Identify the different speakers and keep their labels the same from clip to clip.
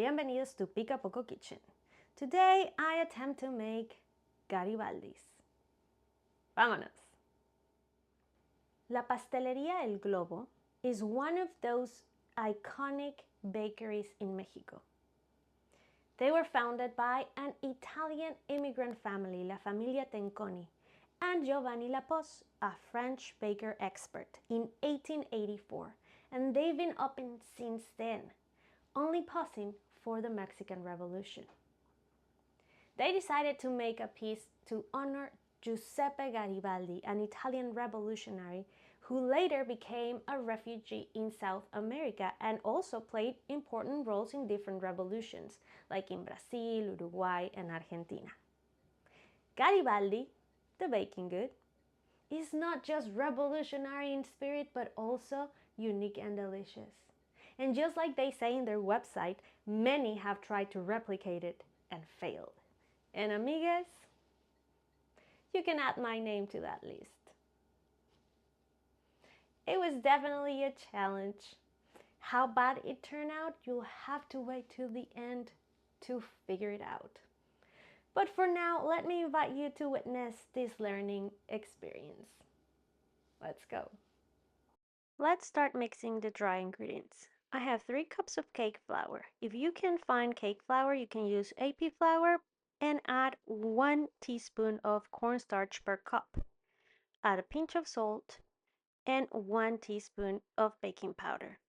Speaker 1: Bienvenidos to Pica Poco Kitchen. Today I attempt to make Garibaldis. Vámonos! La Pastelería El Globo is one of those iconic bakeries in Mexico. They were founded by an Italian immigrant family, La Familia Tenconi, and Giovanni Lapos, a French baker expert, in 1884, and they've been open since then, only pausing for the Mexican Revolution. They decided to make a piece to honor Giuseppe Garibaldi, an Italian revolutionary who later became a refugee in South America and also played important roles in different revolutions, like in Brazil, Uruguay, and Argentina. Garibaldi, the baking good, is not just revolutionary in spirit, but also unique and delicious. And just like they say in their website, many have tried to replicate it and failed. And amigas, you can add my name to that list. It was definitely a challenge. How bad it turned out, you'll have to wait till the end to figure it out. But for now, let me invite you to witness this learning experience. Let's go. Let's start mixing the dry ingredients. I have 3 cups of cake flour. If you can find cake flour, you can use AP flour and add 1 teaspoon of cornstarch per cup. Add a pinch of salt and 1 teaspoon of baking powder.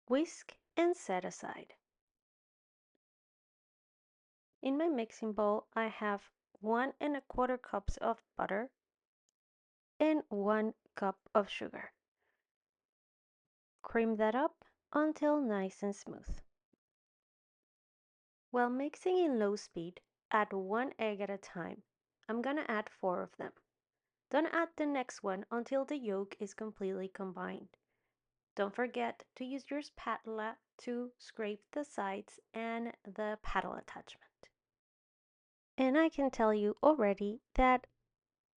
Speaker 1: Whisk and set aside. In my mixing bowl, I have 1 1/4 cups of butter and 1 cup of sugar. Cream that up until nice and smooth. While mixing in low speed, add 1 egg at a time. I'm gonna add 4 of them. Don't add the next one until the yolk is completely combined. Don't forget to use your spatula to scrape the sides and the paddle attachment. And I can tell you already that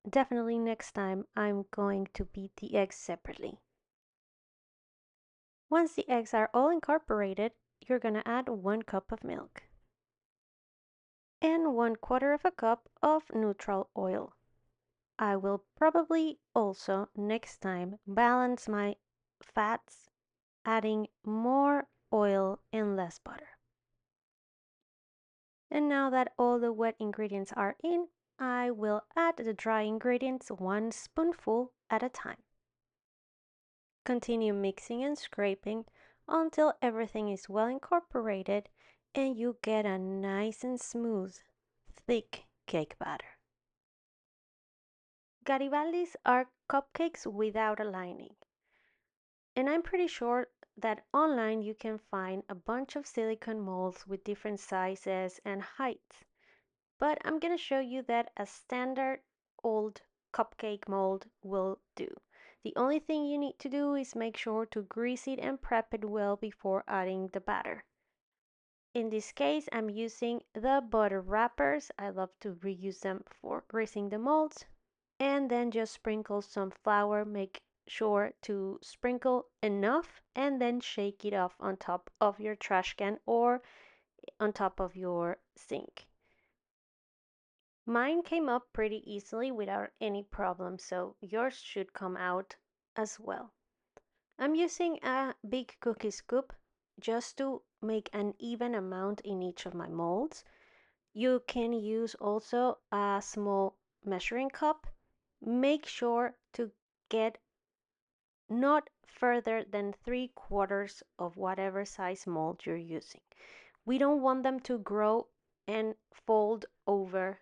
Speaker 1: definitely next time I'm going to beat the eggs separately. Once the eggs are all incorporated, you're gonna add 1 cup of milk and 1/4 of a cup of neutral oil. I will probably also next time balance my fats, adding more oil and less butter. And now that all the wet ingredients are in, I will add the dry ingredients 1 spoonful at a time. Continue mixing and scraping until everything is well incorporated and you get a nice and smooth, thick cake batter. Garibaldis are cupcakes without a lining. And I'm pretty sure that online you can find a bunch of silicone molds with different sizes and heights. But I'm gonna show you that a standard old cupcake mold will do. The only thing you need to do is make sure to grease it and prep it well before adding the batter. In this case, I'm using the butter wrappers. I love to reuse them for greasing the molds. And then just sprinkle some flour. Make sure to sprinkle enough and then shake it off on top of your trash can or on top of your sink. Mine came up pretty easily without any problem, so yours should come out as well. I'm using a big cookie scoop just to make an even amount in each of my molds. You can use also a small measuring cup. Make sure to get not further than 3/4 of whatever size mold you're using. We don't want them to grow and fold over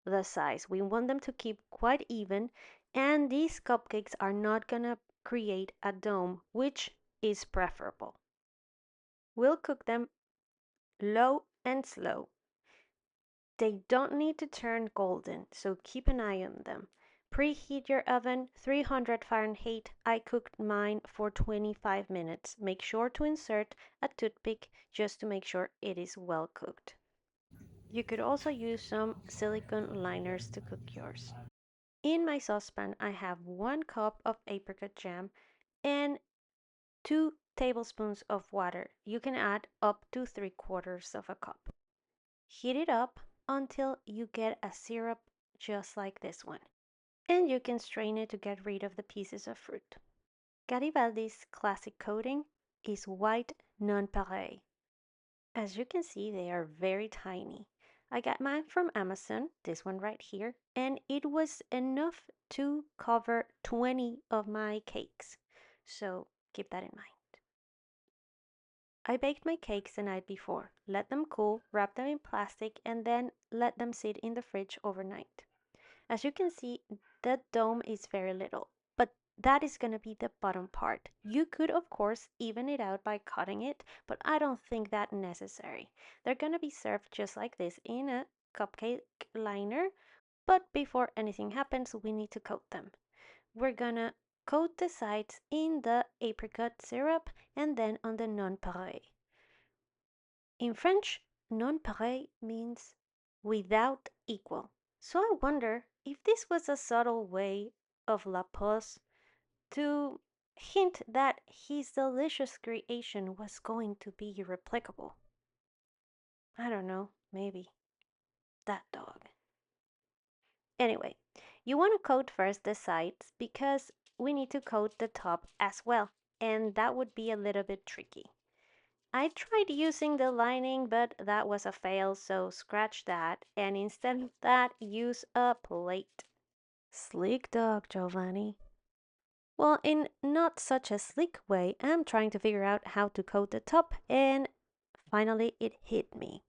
Speaker 1: the size. We want them to keep quite even, and these cupcakes are not gonna create a dome, which is preferable. We'll cook them low and slow. They don't need to turn golden, so keep an eye on them. Preheat your oven 300 Fahrenheit. I cooked mine for 25 minutes. Make sure to insert a toothpick just to make sure it is well cooked. You could also use some silicone liners to cook yours. In my saucepan, I have 1 cup of apricot jam and 2 tablespoons of water. You can add up to 3/4 of a cup. Heat it up until you get a syrup just like this one. And you can strain it to get rid of the pieces of fruit. Garibaldi's classic coating is white nonpareil. As you can see, they are very tiny. I got mine from Amazon, this one right here, and it was enough to cover 20 of my cakes. So keep that in mind. I baked my cakes the night before, let them cool, wrap them in plastic, and then let them sit in the fridge overnight. As you can see, the dome is very little, but that is going to be the bottom part. You could, of course, even it out by cutting it, but I don't think that necessary. They're going to be served just like this in a cupcake liner, but before anything happens, we need to coat them. We're going to coat the sides in the apricot syrup and then on the nonpareil. In French, nonpareil means without equal. So I wonder if this was a subtle way of La Pose to hint that his delicious creation was going to be irreplicable. I don't know, maybe. That dog. Anyway, you want to coat first the sides because we need to coat the top as well, and that would be a little bit tricky. I tried using the lining, but that was a fail, so scratch that, and instead of that, use a plate. Sleek dog, Giovanni. Well, in not such a sleek way, I'm trying to figure out how to coat the top, and finally it hit me.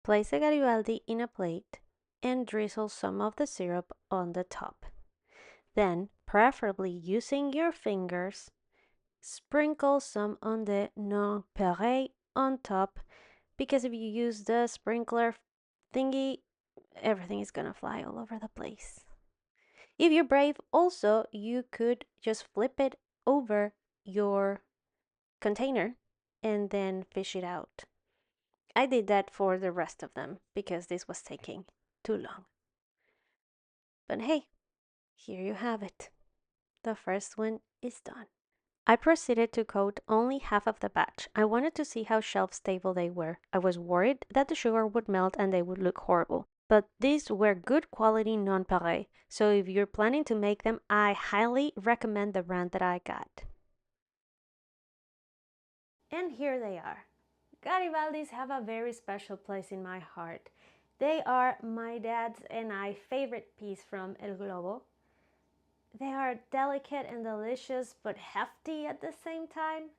Speaker 1: Place a Garibaldi in a plate and drizzle some of the syrup on the top. Then, preferably using your fingers, sprinkle some on the nonpareil on top, because if you use the sprinkler thingy, everything is gonna fly all over the place. If you're brave, also, you could just flip it over your container and then fish it out. I did that for the rest of them because this was taking too long. But hey, here you have it. The first one is done. I proceeded to coat only half of the batch. I wanted to see how shelf stable they were. I was worried that the sugar would melt and they would look horrible. But these were good quality nonpareil, so if you're planning to make them, I highly recommend the brand that I got. And here they are. Garibaldis have a very special place in my heart. They are my dad's and I favorite piece from El Globo. They are delicate and delicious, but hefty at the same time.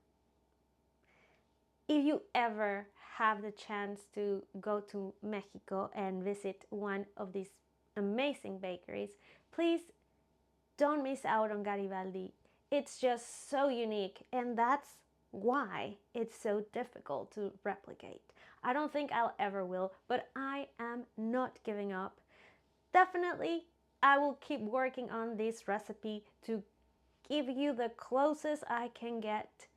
Speaker 1: If you ever have the chance to go to Mexico and visit one of these amazing bakeries, please don't miss out on Garibaldi. It's just so unique, and that's why it's so difficult to replicate. I don't think I'll ever will, but I am not giving up. Definitely, I will keep working on this recipe to give you the closest I can get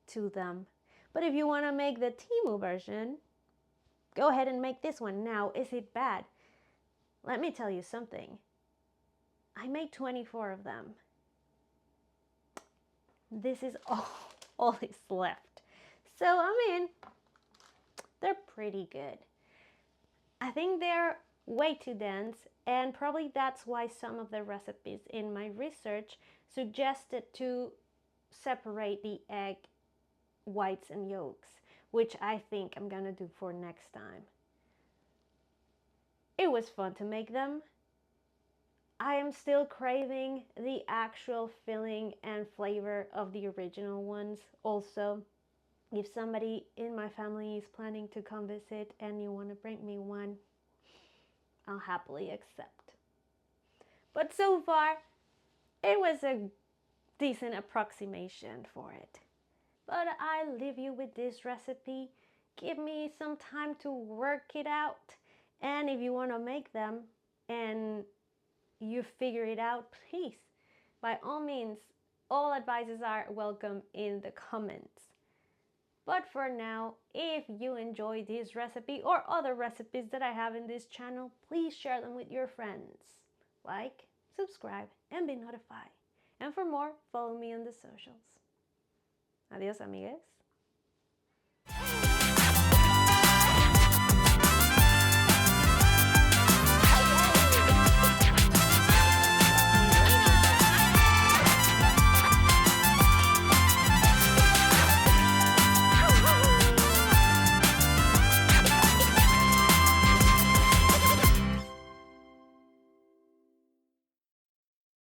Speaker 1: to them. But if you want to make the Temu version, go ahead and make this one. Now, is it bad? Let me tell you something. I made 24 of them. This is all is left. So, I mean, they're pretty good. I think they're way too dense, and probably that's why some of the recipes in my research suggested to separate the egg whites and yolks, which I think I'm gonna do for next time. It was fun to make them. I am still craving the actual filling and flavor of the original ones. Also, if somebody in my family is planning to come visit and you want to bring me one, I'll happily accept. But so far, it was a decent approximation for it. But I leave you with this recipe. Give me some time to work it out. And if you want to make them and you figure it out, please, by all means, all advices are welcome in the comments. But for now, if you enjoy this recipe or other recipes that I have in this channel, please share them with your friends. Like, subscribe, and be notified. And for more, follow me on the socials.
Speaker 2: Adiós, amigues.